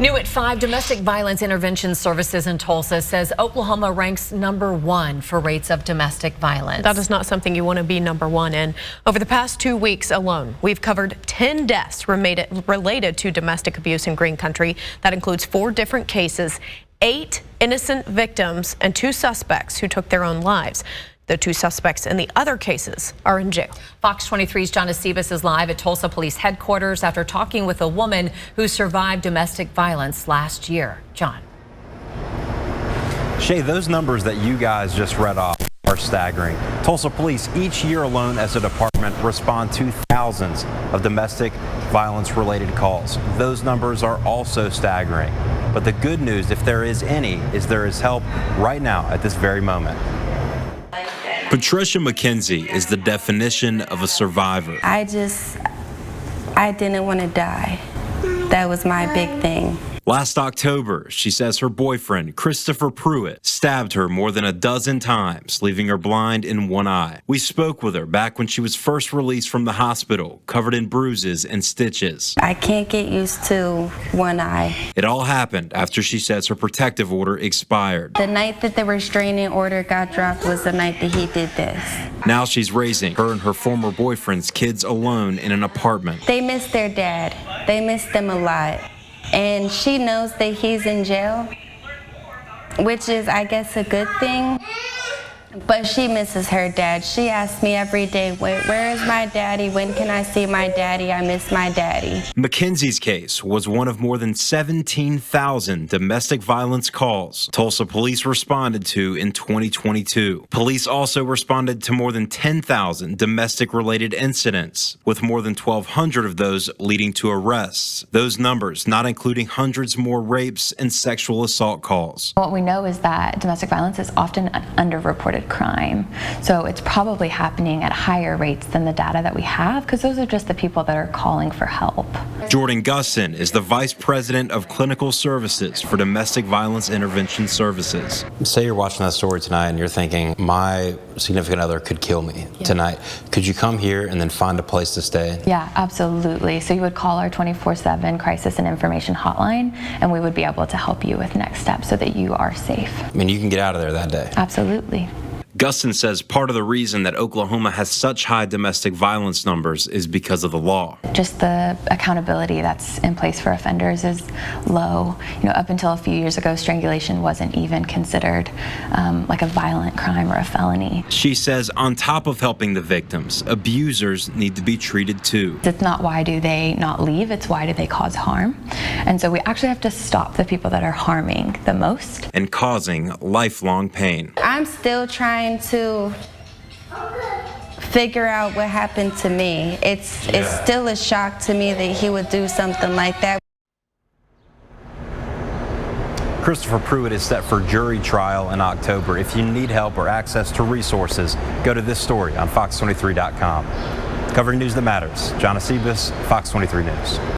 New at 5, Domestic Violence Intervention Services in Tulsa says Oklahoma ranks #1 for rates of domestic violence. That is not something you want to be #1 in. Over the past 2 weeks alone, we've covered 10 deaths related to domestic abuse in Green Country. That includes 4 different cases, 8 innocent victims, and 2 suspects who took their own lives. The 2 suspects in the other cases are in jail. Fox 23's John is live at Tulsa Police Headquarters after talking with a woman who survived domestic violence last year. John. Shay, those numbers that you guys just read off are staggering. Tulsa police each year alone as a department respond to thousands of domestic violence related calls. Those numbers are also staggering. But the good news, if there is any, is there is help right now at this very moment. Patricia McKenzie is the definition of a survivor. I didn't want to die. That was my big thing. Last October, she says her boyfriend, Christopher Pruitt, stabbed her more than a dozen times, leaving her blind in one eye. We spoke with her back when she was first released from the hospital, covered in bruises and stitches. I can't get used to one eye. It all happened after she says her protective order expired. The night that the restraining order got dropped was the night that he did this. Now she's raising her and her former boyfriend's kids alone in an apartment. They miss their dad. They miss them a lot. And she knows that he's in jail, which is, I guess, a good thing. But she misses her dad. She asks me every day, where is my daddy? When can I see my daddy? I miss my daddy. McKenzie's case was one of more than 17,000 domestic violence calls Tulsa police responded to in 2022. Police also responded to more than 10,000 domestic-related incidents, with more than 1,200 of those leading to arrests. Those numbers not including hundreds more rapes and sexual assault calls. What we know is that domestic violence is often an underreported crime. So it's probably happening at higher rates than the data that we have, because those are just the people that are calling for help. Jordan Gustin is the Vice President of Clinical Services for Domestic Violence Intervention Services. Say you're watching that story tonight and you're thinking, my significant other could kill me tonight. Could you come here and then find a place to stay? Yeah, absolutely. So you would call our 24/7 crisis and information hotline, and we would be able to help you with next steps so that you are safe. I mean, you can get out of there that day. Absolutely. Gustin says part of the reason that Oklahoma has such high domestic violence numbers is because of the law. Just the accountability that's in place for offenders is low. You know, up until a few years ago, strangulation wasn't even considered like a violent crime or a felony. She says on top of helping the victims, abusers need to be treated too. It's not why do they not leave, it's why do they cause harm. And so we actually have to stop the people that are harming the most. And causing lifelong pain. I'm still trying to figure out what happened to me. It's still a shock to me that he would do something like that. Christopher Pruitt is set for jury trial in October. If you need help or access to resources, go to this story on fox23.com. Covering news that matters, John Fox 23 News.